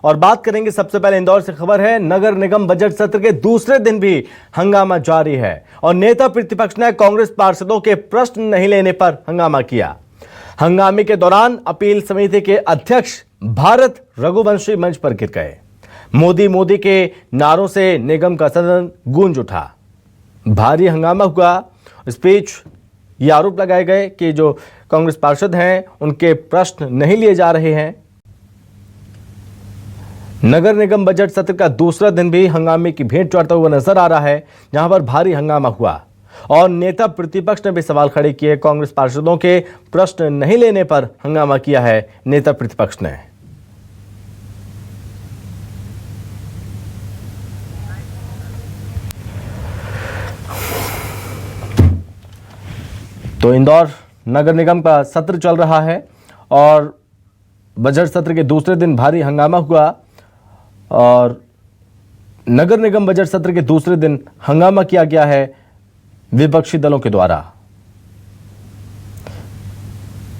और बात करेंगे सबसे पहले इंदौर से खबर है। नगर निगम बजट सत्र के दूसरे दिन भी हंगामा जारी है और नेता प्रतिपक्ष ने कांग्रेस पार्षदों के प्रश्न नहीं लेने पर हंगामा किया। हंगामे के दौरान अपील समिति के अध्यक्ष भारत रघुवंशी मंच पर गिर गए। मोदी मोदी के नारों से निगम का सदन गूंज उठा। भारी हंगामा हुआ। इस बीच ये आरोप लगाए गए कि जो कांग्रेस पार्षद हैं उनके प्रश्न नहीं लिए जा रहे हैं। नगर निगम बजट सत्र का दूसरा दिन भी हंगामे की भेंट चढ़ता हुआ नजर आ रहा है, जहां पर भारी हंगामा हुआ और नेता प्रतिपक्ष ने भी सवाल खड़े किए। कांग्रेस पार्षदों के प्रश्न नहीं लेने पर हंगामा किया है नेता प्रतिपक्ष ने। तो इंदौर नगर निगम का सत्र चल रहा है और बजट सत्र के दूसरे दिन भारी हंगामा हुआ और नगर निगम बजट सत्र के दूसरे दिन हंगामा किया गया है विपक्षी दलों के द्वारा।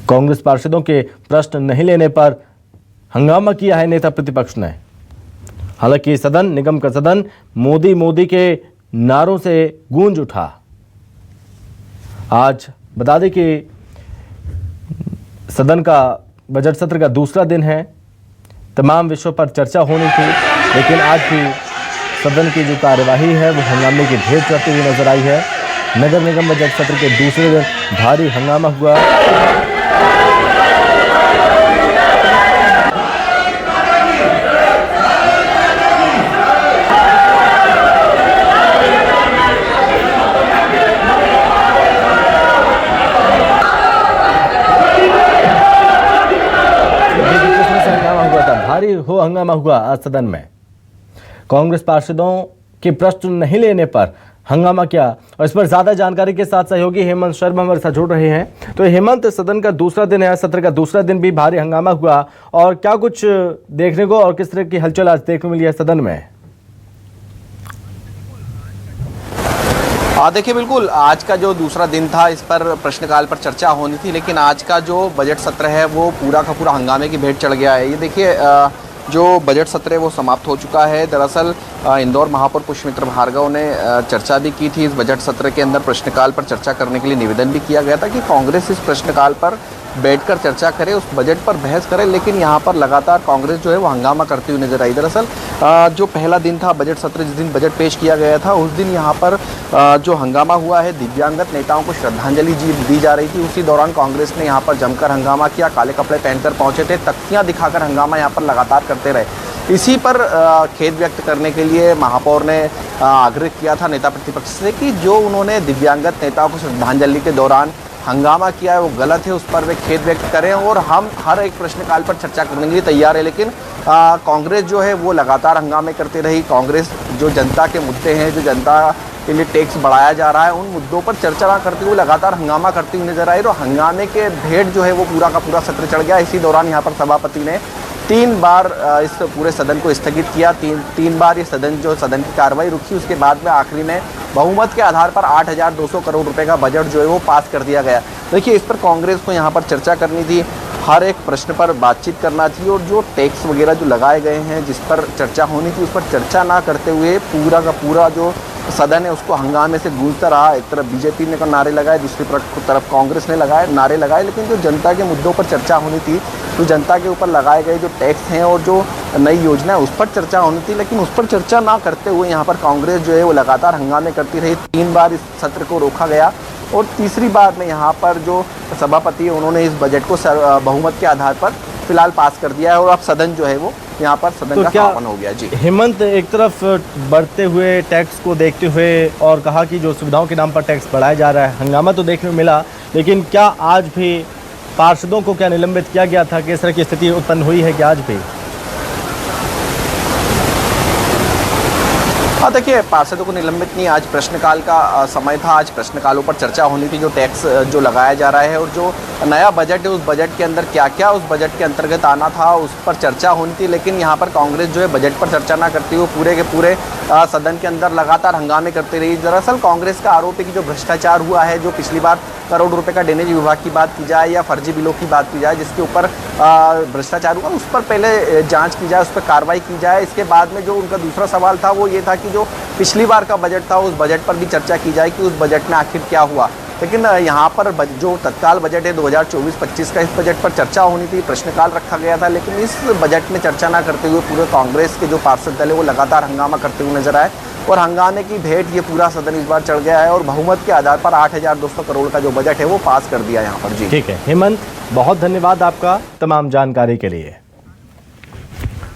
कांग्रेस पार्षदों के प्रश्न नहीं लेने पर हंगामा किया है नेता प्रतिपक्ष ने। हालांकि सदन, निगम का सदन मोदी मोदी के नारों से गूंज उठा। आज बता दें कि सदन का बजट सत्र का दूसरा दिन है। तमाम विषयों पर चर्चा होनी थी, लेकिन आज भी सदन की जो कार्यवाही है वो हंगामे की भेंट चढ़ती हुई नजर आई है। नगर निगम बजट सत्र के दूसरे दिन भारी हंगामा हुआ। हंगामा हुआ आज सदन में। कांग्रेस पार्षदों के प्रश्न नहीं लेने पर हंगामा किया और इस पर ज्यादा जानकारी के साथ सहयोगी हेमंत शर्मा हमारे साथ जुड़ रहे हैं। तो हेमंत, सदन का दूसरा दिन है, सत्र का दूसरा दिन भी भारी हंगामा हुआ और क्या कुछ देखने को और किस तरह की हलचल आज देखने को मिली है सदन में? देखिए, बिल्कुल आज का जो दूसरा दिन था इस पर प्रश्नकाल पर चर्चा होनी थी, लेकिन आज का जो बजट सत्र है वो पूरा का पूरा हंगामे की भेंट चढ़ गया है। ये देखिए, जो बजट सत्र है वो समाप्त हो चुका है। दरअसल इंदौर महापौर पुष्पमित्र भार्गव ने चर्चा भी की थी। इस बजट सत्र के अंदर प्रश्नकाल पर चर्चा करने के लिए निवेदन भी किया गया था कि कांग्रेस इस प्रश्नकाल पर बैठकर चर्चा करे, उस बजट पर बहस करे, लेकिन यहाँ पर लगातार कांग्रेस जो है वो हंगामा करती हुई नजर आई। दरअसल जो पहला दिन था बजट सत्र, जिस दिन बजट पेश किया गया था, उस दिन यहाँ पर जो हंगामा हुआ है, दिव्यांगत नेताओं को श्रद्धांजलि दी जा रही थी। उसी दौरान कांग्रेस ने यहाँ पर जमकर हंगामा किया। काले कपड़े पहनकर पहुंचे थे, तख्तियाँ दिखाकर हंगामा यहाँ पर लगातार करते रहे। इसी पर खेद व्यक्त करने के लिए महापौर ने आग्रह किया था नेता प्रतिपक्ष से कि जो उन्होंने दिव्यांगत नेताओं को श्रद्धांजलि के दौरान हंगामा किया है वो गलत है, उस पर वे खेद व्यक्त करें और हम हर एक प्रश्नकाल पर चर्चा करने के लिए तैयार है। लेकिन कांग्रेस जो है वो लगातार हंगामे करती रही। कांग्रेस जो जनता के मुद्दे हैं, जो जनता के लिए टैक्स बढ़ाया जा रहा है, उन मुद्दों पर चर्चा ना करते हुए लगातार हंगामा करती हुई नजर आई और हंगामे के भेंट जो है वो पूरा का पूरा सत्र चढ़ गया। इसी दौरान यहाँ पर सभापति ने 3 बार इस पूरे सदन को स्थगित किया। तीन बार ये सदन की कार्रवाई रुकी। उसके बाद में आखिरी में बहुमत के आधार पर 8,200 करोड़ रुपए का बजट जो है वो पास कर दिया गया। देखिए, इस पर कांग्रेस को यहाँ पर चर्चा करनी थी, हर एक प्रश्न पर बातचीत करना थी और जो टैक्स वगैरह जो लगाए गए हैं जिस पर चर्चा होनी थी उस पर चर्चा ना करते हुए पूरा का पूरा जो सदन है उसको हंगामे से गूंजता रहा। एक तरफ बीजेपी ने नारे लगाए, दूसरी तरफ कांग्रेस ने नारे लगाए, लेकिन जो जनता के मुद्दों पर चर्चा होनी थी, तो जनता के ऊपर लगाए गए जो टैक्स हैं और जो नई योजना है उस पर चर्चा होनी थी, लेकिन उस पर चर्चा ना करते हुए यहाँ पर कांग्रेस जो है वो लगातार हंगामे करती रही। 3 बार इस सत्र को रोका गया और तीसरी बार में यहाँ पर जो सभापति है उन्होंने इस बजट को बहुमत के आधार पर फिलहाल पास कर दिया है और अब सदन जो है वो यहाँ पर सदन का समापन हो गया। जी हेमंत, एक तरफ बढ़ते हुए टैक्स को देखते हुए और कहा कि जो सुविधाओं के नाम पर टैक्स बढ़ाया जा रहा है, हंगामा तो देखने को मिला, लेकिन क्या आज भी पार्षदों को क्या निलंबित किया गया था? किस तरह की स्थिति उत्पन्न हुई है कि आज भी? देखिए, पार्षदों को निलंबित नहीं, आज प्रश्नकाल का समय था। आज प्रश्नकालों पर चर्चा होनी थी, जो टैक्स जो लगाया जा रहा है और जो नया बजट है उस बजट के अंदर क्या क्या उस बजट के अंतर्गत आना था उस पर चर्चा होनी थी। लेकिन यहाँ पर कांग्रेस जो है बजट पर चर्चा ना करती हुए पूरे के पूरे सदन के अंदर लगातार हंगामे करती रही। दरअसल कांग्रेस का आरोप है कि जो भ्रष्टाचार हुआ है, जो पिछली बार करोड़ रुपए का ड्रेनेज विभाग की बात की जाए या फर्जी बिलों की बात की जाए जिसके ऊपर भ्रष्टाचार हुआ, उस पर पहले जांच की जाए, उस पर कार्रवाई की जाए। इसके बाद में जो उनका दूसरा सवाल था वो ये था कि जो पिछली बार का बजट था उस बजट पर भी चर्चा की जाए कि उस बजट में आखिर क्या हुआ। लेकिन यहाँ पर जो तत्काल बजट है 2024-25 का, इस बजट पर चर्चा होनी थी, प्रश्नकाल रखा गया था, लेकिन इस बजट में चर्चा ना करते हुए पूरे कांग्रेस के जो पार्षद दल है वो लगातार हंगामा करते हुए नजर आए और हंगामे की भेंट ये पूरा सदन इस बार चढ़ गया है और बहुमत के आधार पर 8,200 करोड़ का जो बजट है वो पास कर दिया यहाँ पर। जी ठीक है हेमंत, बहुत धन्यवाद आपका तमाम जानकारी के लिए।